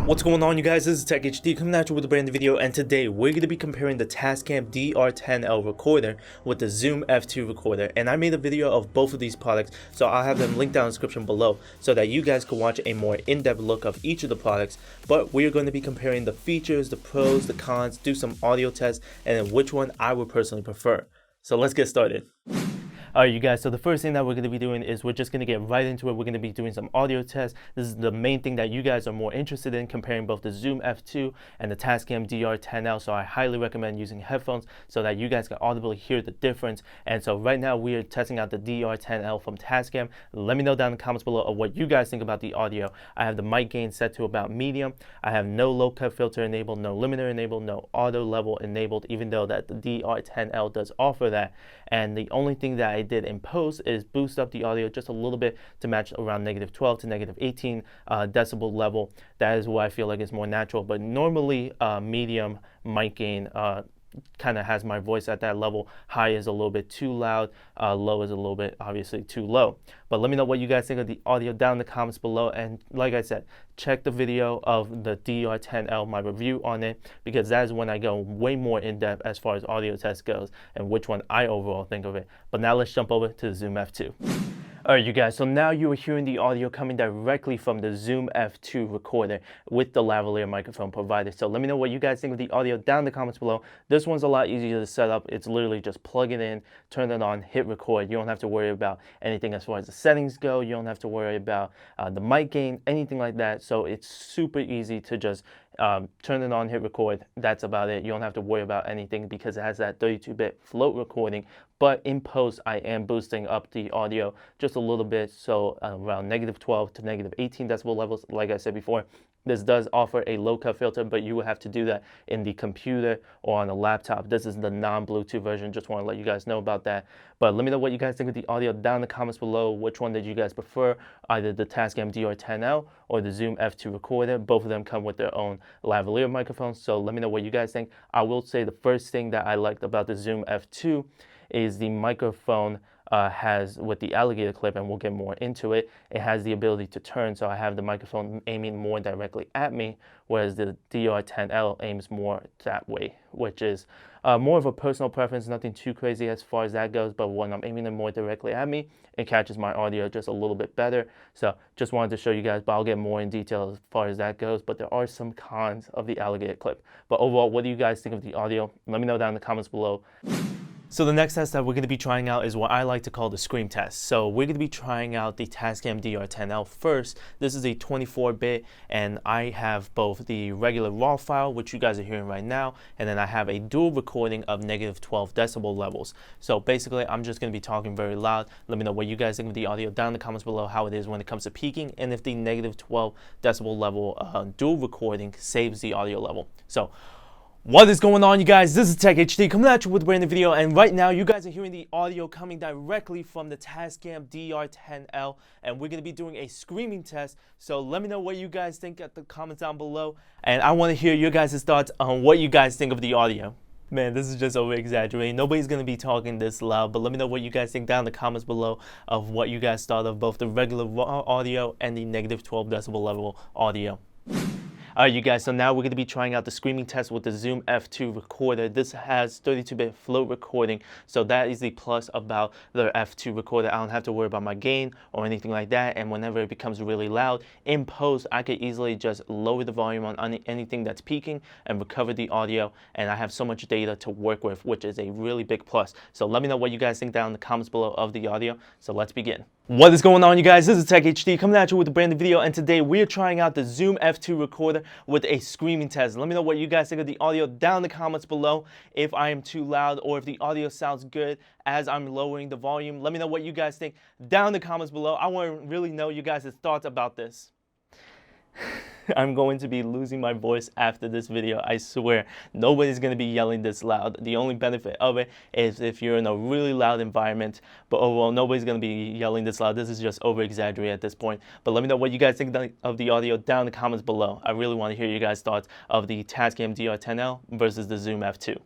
What's going on, you guys? This is Tech HD coming at you with a brand new video, and today we're going to be comparing the Tascam DR-10L recorder with the Zoom F2 recorder. And I made a video of both of these products, so I'll have them linked down in the description below so that you guys can watch a more in-depth look of each of the products. But we're going to be comparing the features, the pros, the cons, do some audio tests, and then which one I would personally prefer. So let's get started. Alright, you guys, so the first thing that we're going to be doing is we're just going to get right into it. We're going to be doing some audio tests. This is the main thing that you guys are more interested in, comparing both the Zoom F2 and the Tascam DR-10L. So I highly recommend using headphones so that you guys can audibly hear the difference. And so right now we are testing out the DR-10L from Tascam. Let me know down in the comments below of what you guys think about the audio. I have the mic gain set to about medium. I have no low cut filter enabled, no limiter enabled, no auto level enabled, even though that the DR-10L does offer that. And the only thing that I did in post is boost up the audio just a little bit to match around -12 to -18 decibel level. That is what I feel like is more natural, but normally medium mic gain kind of has my voice at that level. High is a little bit too loud, low is a little bit obviously too low. But let me know what you guys think of the audio down in the comments below, and like I said, check the video of the DR-10L, my review on it, because that is when I go way more in depth as far as audio test goes and which one I overall think of it. But now let's jump over to the Zoom F2. Alright, you guys, so now you are hearing the audio coming directly from the Zoom F2 recorder with the lavalier microphone provided. So let me know what you guys think of the audio down in the comments below. This one's a lot easier to set up. It's literally just plug it in, turn it on, hit record. You don't have to worry about anything as far as the settings go. You don't have to worry about the mic gain, anything like that. So it's super easy to just turn it on, hit record. That's about it. You don't have to worry about anything because it has that 32-bit float recording. But in post, I am boosting up the audio just a little bit, so around -12 to -18 decibel levels. Like I said before, this does offer a low cut filter, but you will have to do that in the computer or on a laptop. This is the non-Bluetooth version. Just want to let you guys know about that. But let me know what you guys think of the audio down in the comments below. Which one did you guys prefer? Either the Tascam DR-10L or the Zoom F2 recorder. Both of them come with their own lavalier microphones. So let me know what you guys think. I will say the first thing that I liked about the Zoom F2 is the microphone has, with the alligator clip, and we'll get more into it, it has the ability to turn, so I have the microphone aiming more directly at me, whereas the DR-10L aims more that way, which is more of a personal preference, nothing too crazy as far as that goes, but when I'm aiming it more directly at me, it catches my audio just a little bit better. So just wanted to show you guys, but I'll get more in detail as far as that goes. But there are some cons of the alligator clip. But overall, what do you guys think of the audio? Let me know down in the comments below. So the next test that we're going to be trying out is what I like to call the scream test. So we're going to be trying out the Tascam DR-10L first. This is a 24-bit, and I have both the regular raw file, which you guys are hearing right now, and then I have a dual recording of -12 decibel levels. So basically, I'm just going to be talking very loud. Let me know what you guys think of the audio down in the comments below, how it is when it comes to peaking, and if the -12 decibel level dual recording saves the audio level. So what is going on, you guys? This is Tech HD coming at you with a brand new video, and right now you guys are hearing the audio coming directly from the Tascam DR-10L, and we're going to be doing a screaming test. So let me know what you guys think at the comments down below, and I want to hear your guys' thoughts on what you guys think of the audio. Man, this is just over exaggerating. Nobody's going to be talking this loud, but let me know what you guys think down in the comments below of what you guys thought of both the regular raw audio and the -12 decibel level audio. Alright, you guys, so now we're going to be trying out the screaming test with the Zoom F2 recorder. This has 32-bit float recording, so that is the plus about the F2 recorder. I don't have to worry about my gain or anything like that, and whenever it becomes really loud, in post, I could easily just lower the volume on anything that's peaking and recover the audio, and I have so much data to work with, which is a really big plus. So let me know what you guys think down in the comments below of the audio. So let's begin. What is going on, you guys? This is Tech HD coming at you with a brand new video, and today we are trying out the Zoom F2 recorder with a screaming test. Let me know what you guys think of the audio down in the comments below, if I am too loud or if the audio sounds good as I'm lowering the volume. Let me know what you guys think down in the comments below. I want to really know you guys' thoughts about this. I'm going to be losing my voice after this video, I swear. Nobody's going to be yelling this loud. The only benefit of it is if you're in a really loud environment, but overall, nobody's going to be yelling this loud. This is just over-exaggerated at this point. But let me know what you guys think of the audio down in the comments below. I really want to hear your guys' thoughts of the Tascam DR-10L versus the Zoom F2.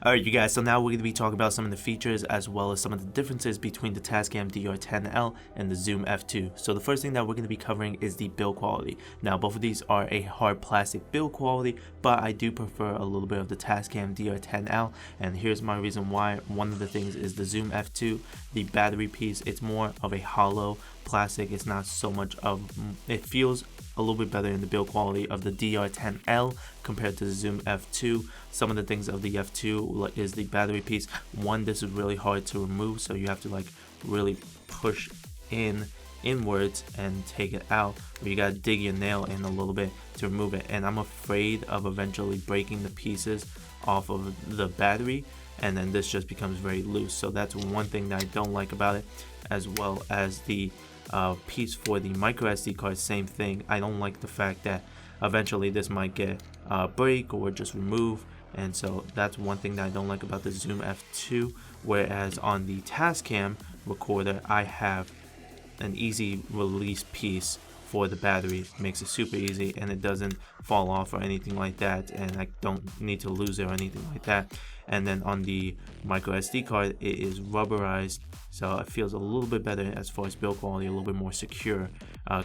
Alright you guys, so now we're going to be talking about some of the features as well as some of the differences between the Tascam DR-10L and the Zoom F2. So the first thing that we're going to be covering is the build quality. Now both of these are a hard plastic build quality, but I do prefer a little bit of the Tascam DR-10L, and here's my reason why. One of the things is the Zoom F2, the battery piece, it's more of a hollow plastic. It's not so much of, it feels a little bit better in the build quality of the DR-10L compared to the Zoom F2. Some of the things of the F2 is the battery piece. One, this is really hard to remove, so you have to like really push inwards and take it out, or you gotta dig your nail in a little bit to remove it, and I'm afraid of eventually breaking the pieces off of the battery, and then this just becomes very loose. So that's one thing that I don't like about it, as well as the piece for the micro SD card. Same thing, I don't like the fact that eventually this might get break or just remove, and so that's one thing that I don't like about the Zoom F2. Whereas on the Tascam recorder, I have an easy release piece for the battery. It makes it super easy and it doesn't fall off or anything like that, and I don't need to lose it or anything like that. And then on the micro SD card, it is rubberized, so it feels a little bit better as far as build quality, a little bit more secure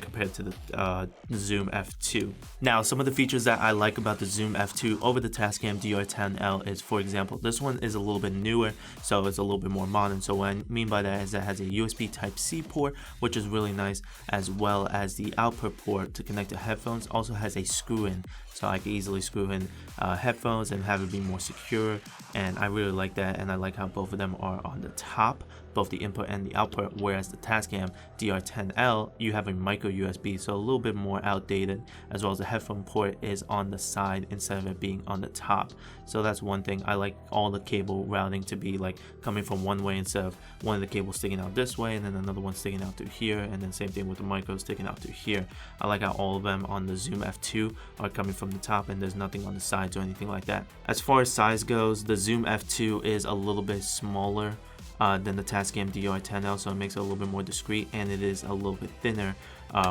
compared to the Zoom F2. Now, some of the features that I like about the Zoom F2 over the Tascam DR-10L is, for example, this one is a little bit newer, so it's a little bit more modern. So what I mean by that is it has a USB Type-C port, which is really nice, as well as the output port to connect to headphones. Also has a screw-in, so I can easily screw in headphones and have it be more secure, and I really like that. And I like how both of them are on the top, both the input and the output, whereas the Tascam DR-10L, you have a micro USB, so a little bit more outdated, as well as the headphone port is on the side instead of it being on the top. So that's one thing. I like all the cable routing to be like coming from one way instead of one of the cables sticking out this way and then another one sticking out through here, and then same thing with the micro sticking out through here. I like how all of them on the Zoom F2 are coming from the top and there's nothing on the sides or anything like that. As far as size goes, the Zoom F2 is a little bit smaller than the Tascam DR-10L, so it makes it a little bit more discreet, and it is a little bit thinner,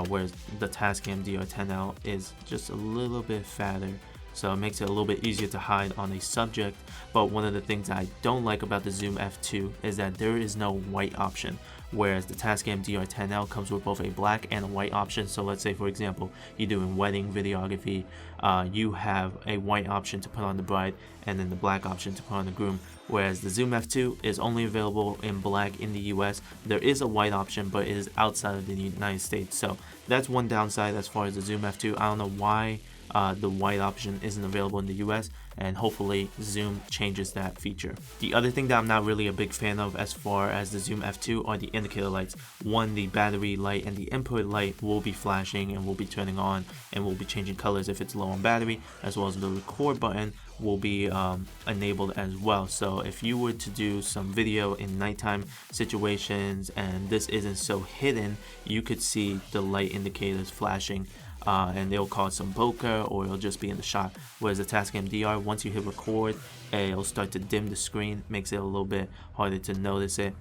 whereas the Tascam DR-10L is just a little bit fatter, so it makes it a little bit easier to hide on a subject. But one of the things I don't like about the Zoom F2 is that there is no white option, whereas the Tascam DR-10L comes with both a black and a white option. So let's say, for example, you're doing wedding videography, you have a white option to put on the bride and then the black option to put on the groom, whereas the Zoom F2 is only available in black in the US. There is a white option, but it is outside of the United States, so that's one downside as far as the Zoom F2. I don't know why the white option isn't available in the US, and hopefully Zoom changes that feature. The other thing that I'm not really a big fan of as far as the Zoom F2 are the indicator lights. One, the battery light and the input light will be flashing and will be turning on and will be changing colors if it's low on battery, as well as the record button will be enabled as well. So if you were to do some video in nighttime situations and this isn't so hidden, you could see the light indicators flashing, and they'll cause some bokeh or it'll just be in the shot. Whereas the Tascam DR, once you hit record, it'll start to dim the screen, makes it a little bit harder to notice it.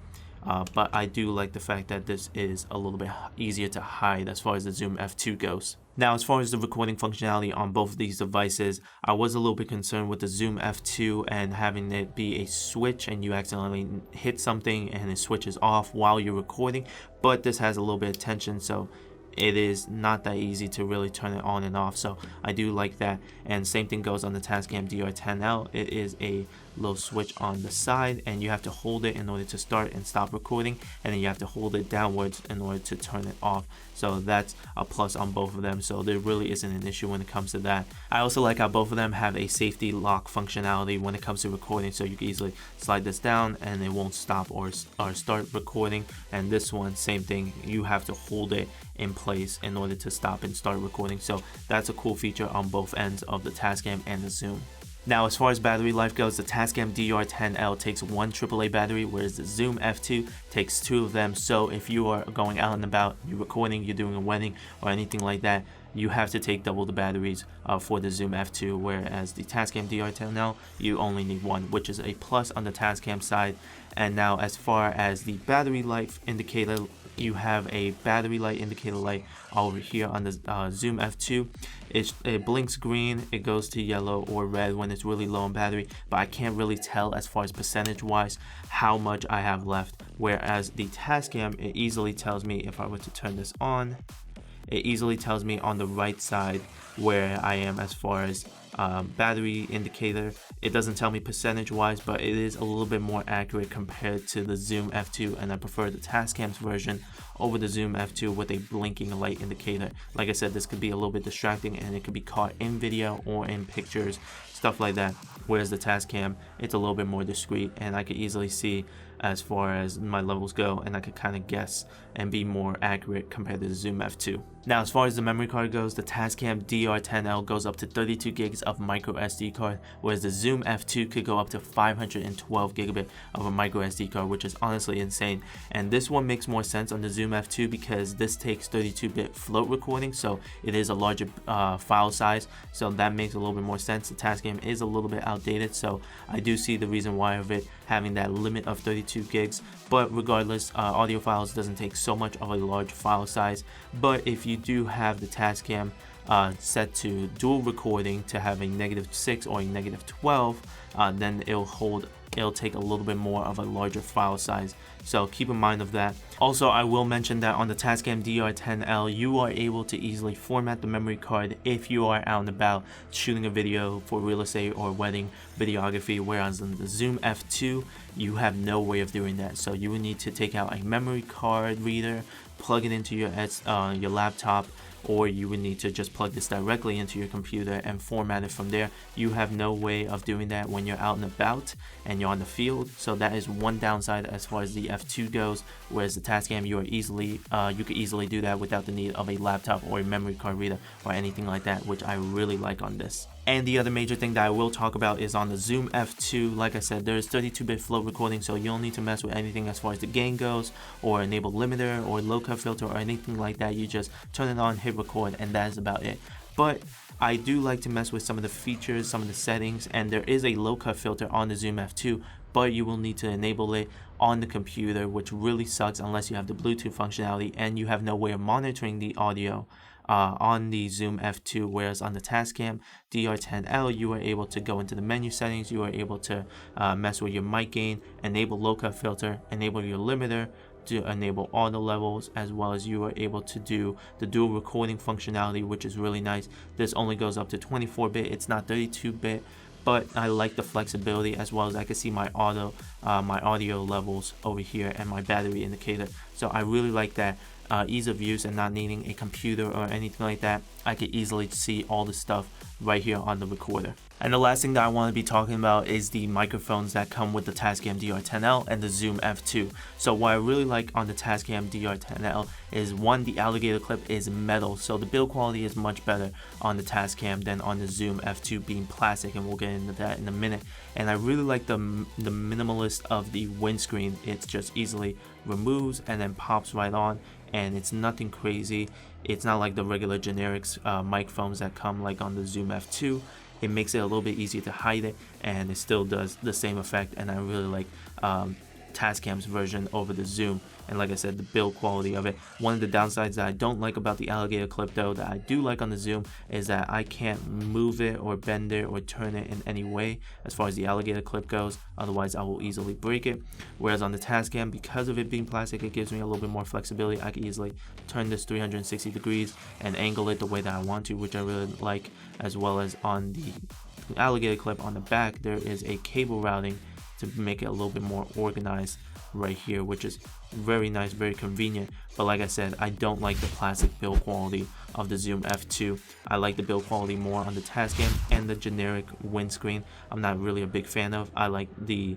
But I do like the fact that this is a little bit easier to hide as far as the Zoom F2 goes. Now, as far as the recording functionality on both of these devices, I was a little bit concerned with the Zoom F2 and having it be a switch and you accidentally hit something and it switches off while you're recording, but this has a little bit of tension, so it is not that easy to really turn it on and off, so I do like that. And same thing goes on the Tascam DR-10L. It is a little switch on the side and you have to hold it in order to start and stop recording, and then you have to hold it downwards in order to turn it off. So that's a plus on both of them, so there really isn't an issue when it comes to that. I also like how both of them have a safety lock functionality when it comes to recording, so you can easily slide this down and it won't stop or start recording. And this one, same thing, you have to hold it in place in order to stop and start recording, so that's a cool feature on both ends of the Tascam and the Zoom. Now, as far as battery life goes, the Tascam DR-10L takes one AAA battery, whereas the Zoom F2 takes 2 of them. So if you are going out and about, you're recording, you're doing a wedding or anything like that, you have to take double the batteries for the Zoom F2, whereas the Tascam DR-10L, you only need 1, which is a plus on the Tascam side. And now, as far as the battery life indicator you have a battery light, indicator light over here on the Zoom F2. It blinks green, it goes to yellow or red when it's really low on battery, but I can't really tell as far as percentage wise how much I have left. Whereas the Tascam, it easily tells me, if I were to turn this on, it easily tells me on the right side where I am as far as battery indicator. It doesn't tell me percentage wise, but it is a little bit more accurate compared to the Zoom F2, and I prefer the Tascam's version over the Zoom F2 with a blinking light indicator. Like I said, this could be a little bit distracting and it could be caught in video or in pictures, stuff like that. Whereas the Tascam, it's a little bit more discreet and I could easily see as far as my levels go, and I could kind of guess and be more accurate compared to the Zoom F2. Now, as far as the memory card goes, the Tascam DR-10L goes up to 32 gigs of micro SD card, whereas the Zoom F2 could go up to 512 gigabit of a micro SD card, which is honestly insane. And this one makes more sense on the Zoom F2 because this takes 32-bit float recording, so it is a larger file size, so that makes a little bit more sense. The Tascam is a little bit outdated, so I do see the reason why of it having that limit of 32 gigs, but regardless, audio files doesn't take so much of a large file size. But if you do have the Tascam set to dual recording to have a -6 or a -12, then it'll take a little bit more of a larger file size, so keep in mind of that. Also, I will mention that on the Tascam DR-10L, you are able to easily format the memory card if you are out and about shooting a video for real estate or wedding videography, whereas on the Zoom F2, you have no way of doing that. So you will need to take out a memory card reader, plug it into your laptop, or you would need to just plug this directly into your computer and format it from there. You have no way of doing that when you're out and about and you're on the field, so that is one downside as far as the F2 goes. Whereas the Tascam, you could easily do that without the need of a laptop or a memory card reader or anything like that, which I really like on this. And the other major thing that I will talk about is on the Zoom F2. Like I said, there's 32-bit float recording, so you don't need to mess with anything as far as the gain goes, or enable limiter or low cut filter or anything like that. You just turn it on, hit record, and that is about it. But I do like to mess with some of the features, some of the settings, and there is a low cut filter on the Zoom F2, but you will need to enable it on the computer, which really sucks unless you have the Bluetooth functionality and you have no way of monitoring the audio on the Zoom F2. Whereas on the Tascam DR-10L, you are able to go into the menu settings, you are able to mess with your mic gain, enable low cut filter, enable your limiter, to enable all the levels, as well as you are able to do the dual recording functionality, which is really nice. This only goes up to 24-bit, it's not 32-bit, but I like the flexibility, as well as I can see my audio levels over here and my battery indicator. So I really like that ease of use and not needing a computer or anything like that. I can easily see all the stuff right here on the recorder. And the last thing that I want to be talking about is the microphones that come with the Tascam DR-10L and the Zoom F2. So what I really like on the Tascam DR-10L is, one, the alligator clip is metal, so the build quality is much better on the Tascam than on the Zoom F2 being plastic, and we'll get into that in a minute. And I really like the minimalist of the windscreen. It just easily removes and then pops right on, and it's nothing crazy. It's not like the regular generics microphones that come like on the Zoom F2. It makes it a little bit easier to hide it, and it still does the same effect. And I really like Tascam's version over the Zoom. And like I said, the build quality of it. One of the downsides that I don't like about the alligator clip, though, that I do like on the Zoom, is that I can't move it or bend it or turn it in any way as far as the alligator clip goes. Otherwise, I will easily break it. Whereas on the Tascam, because of it being plastic, it gives me a little bit more flexibility. I can easily turn this 360 degrees and angle it the way that I want to, which I really like. As well as on the alligator clip on the back, there is a cable routing to make it a little bit more organized right here, which is very nice, very convenient. But like I said, I don't like the plastic build quality of the Zoom F2. I like the build quality more on the Tascam, and the generic windscreen I'm not really a big fan of. I like the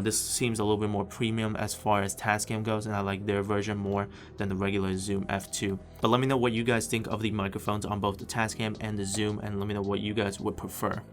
this seems a little bit more premium as far as Tascam goes, and I like their version more than the regular Zoom F2. But let me know what you guys think of the microphones on both the Tascam and the Zoom, and let me know what you guys would prefer.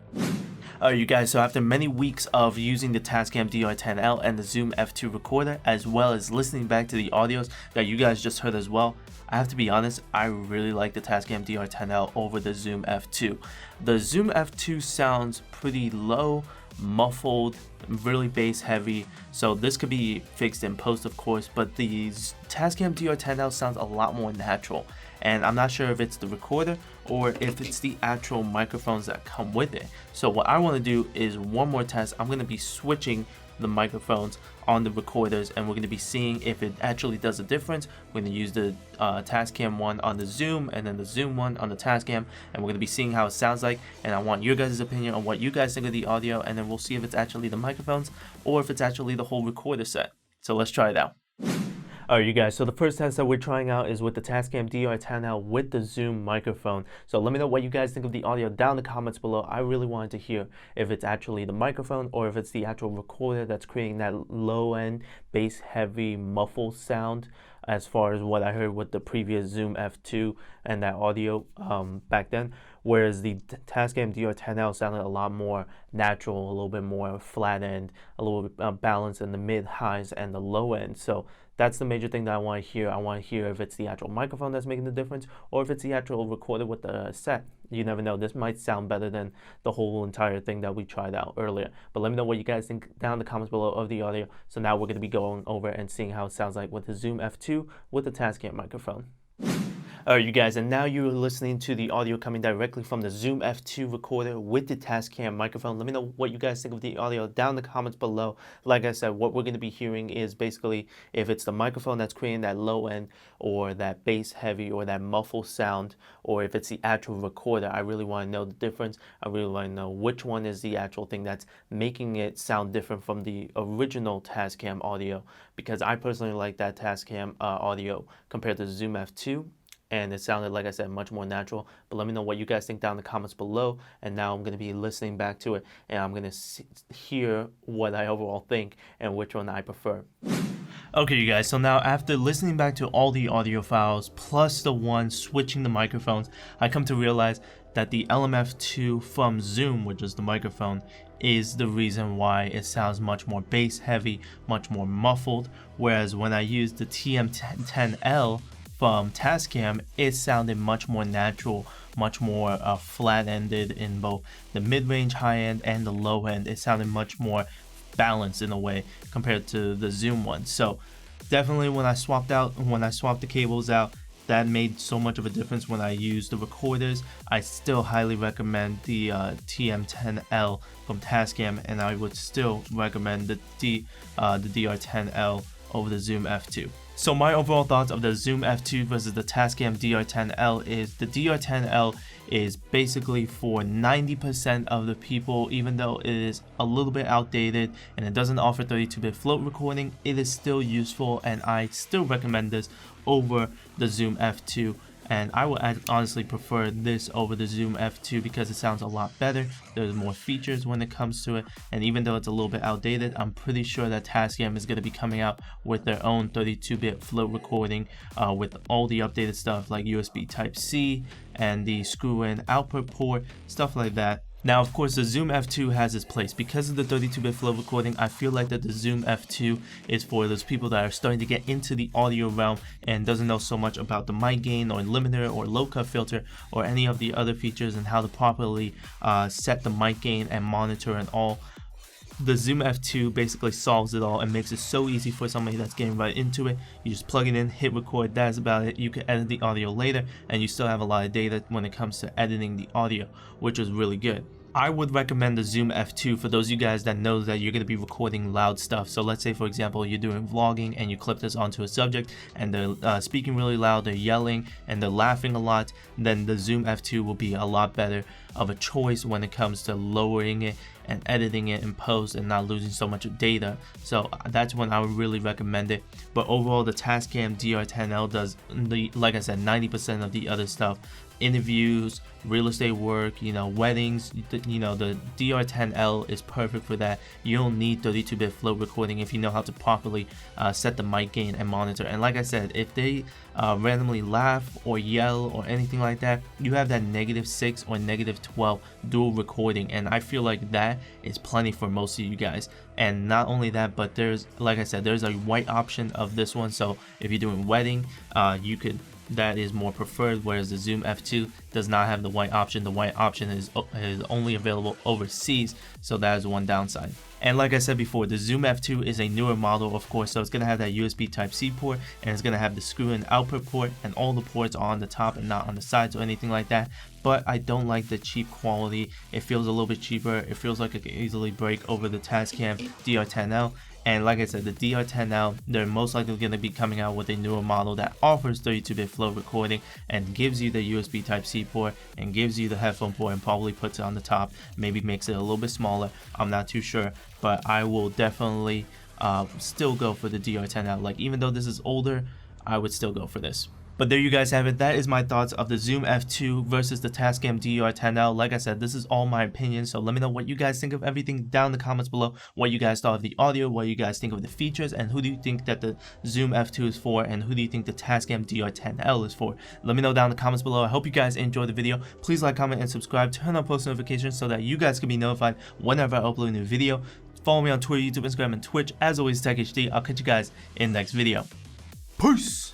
Alright you guys, so after many weeks of using the Tascam DR-10L and the Zoom F2 recorder, as well as listening back to the audios that you guys just heard as well, I have to be honest, I really like the Tascam DR-10L over the Zoom F2. The Zoom F2 sounds pretty low muffled, really bass heavy. So this could be fixed in post, of course, but the Tascam DR-10L sounds a lot more natural. And I'm not sure if it's the recorder or if it's the actual microphones that come with it. So what I want to do is one more test. I'm going to be switching the microphones on the recorders, and we're going to be seeing if it actually does a difference. We're going to use the Tascam one on the Zoom and then the Zoom one on the Tascam, and we're going to be seeing how it sounds like. And I want your guys' opinion on what you guys think of the audio, and then we'll see if it's actually the microphones or if it's actually the whole recorder set. So let's try it out. Alright you guys, so the first test that we're trying out is with the Tascam DR-10L with the Zoom microphone. So let me know what you guys think of the audio down in the comments below. I really wanted to hear if it's actually the microphone or if it's the actual recorder that's creating that low end, bass heavy, muffled sound, as far as what I heard with the previous Zoom F2 and that audio back then. Whereas the Tascam DR-10L sounded a lot more natural, a little bit more flat end, a little bit balanced in the mid highs and the low end. So that's the major thing that I want to hear. I want to hear if it's the actual microphone that's making the difference or if it's the actual recorder with the set. You never know. This might sound better than the whole entire thing that we tried out earlier. But let me know what you guys think down in the comments below of the audio. So now we're going to be going over and seeing how it sounds like with the Zoom F2 with the Tascam microphone. Alright you guys, and now you're listening to the audio coming directly from the Zoom F2 recorder with the Tascam microphone. Let me know what you guys think of the audio down in the comments below. Like I said, what we're going to be hearing is basically if it's the microphone that's creating that low end or that bass heavy or that muffled sound, or if it's the actual recorder. I really want to know the difference. I really want to know which one is the actual thing that's making it sound different from the original Tascam audio, because I personally like that Tascam audio compared to the Zoom F2. And it sounded, like I said, much more natural. But let me know what you guys think down in the comments below. And now I'm going to be listening back to it, and I'm going to hear what I overall think and which one I prefer. Okay, you guys, so now after listening back to all the audio files, plus the one switching the microphones, I come to realize that the LMF2 from Zoom, which is the microphone, is the reason why it sounds much more bass heavy, much more muffled. Whereas when I used the DR-10L from Tascam, it sounded much more natural, much more flat-ended in both the mid-range high end and the low end. It sounded much more balanced in a way compared to the Zoom one. So definitely when I swapped the cables out, that made so much of a difference when I used the recorders. I still highly recommend the TM10L from Tascam, and I would still recommend the DR-10L over the Zoom F2. So my overall thoughts of the Zoom F2 versus the Tascam DR-10L is the DR-10L is basically for 90% of the people. Even though it is a little bit outdated and it doesn't offer 32-bit float recording, it is still useful, and I still recommend this over the Zoom F2. And I would honestly prefer this over the Zoom F2 because it sounds a lot better. There's more features when it comes to it, and even though it's a little bit outdated, I'm pretty sure that Tascam is going to be coming out with their own 32-bit float recording with all the updated stuff like USB Type-C and the screw-in output port, stuff like that. Now, of course, the Zoom F2 has its place. Because of the 32-bit flow recording, I feel like that the Zoom F2 is for those people that are starting to get into the audio realm and doesn't know so much about the mic gain or limiter or low cut filter or any of the other features and how to properly set the mic gain and monitor and all. The Zoom F2 basically solves it all and makes it so easy for somebody that's getting right into it. You just plug it in, hit record, that's about it. You can edit the audio later, and you still have a lot of data when it comes to editing the audio, which is really good. I would recommend the Zoom F2 for those of you guys that know that you're going to be recording loud stuff. So let's say, for example, you're doing vlogging and you clip this onto a subject and they're speaking really loud, they're yelling, and they're laughing a lot. Then the Zoom F2 will be a lot better of a choice when it comes to lowering it and editing it in post and not losing so much data. So that's when I would really recommend it. But overall, the Tascam DR-10L does, like I said, 90% of the other stuff. Interviews, real estate work, weddings, the DR-10L is perfect for that. You don't need 32-bit float recording if you know how to properly set the mic gain and monitor. And like I said, if they randomly laugh or yell or anything like that, you have that -6 or -12 dual recording, and I feel like that is plenty for most of you guys. And not only that, but there's, like I said, there's a white option of this one. So if you're doing wedding, you could that is more preferred, whereas the Zoom F2 does not have the white option. The white option is only available overseas, so that is one downside. And like I said before, the Zoom F2 is a newer model, of course, so it's going to have that USB Type-C port, and it's going to have the screw-in output port, and all the ports are on the top and not on the sides or anything like that. But I don't like the cheap quality. It feels a little bit cheaper. It feels like it can easily break over the Tascam DR-10L. And like I said, the DR-10L, they're most likely going to be coming out with a newer model that offers 32-bit flow recording and gives you the USB Type-C port and gives you the headphone port and probably puts it on the top, maybe makes it a little bit smaller. I'm not too sure, but I will definitely still go for the DR-10L. Like, even though this is older, I would still go for this. But there you guys have it. That is my thoughts of the Zoom F2 versus the Tascam DR-10L. Like I said, this is all my opinion, so let me know what you guys think of everything down in the comments below. What you guys thought of the audio, what you guys think of the features, and who do you think that the Zoom F2 is for, and who do you think the Tascam DR-10L is for. Let me know down in the comments below. I hope you guys enjoyed the video. Please like, comment, and subscribe. Turn on post notifications so that you guys can be notified whenever I upload a new video. Follow me on Twitter, YouTube, Instagram, and Twitch. As always, TechHD. I'll catch you guys in the next video. Peace!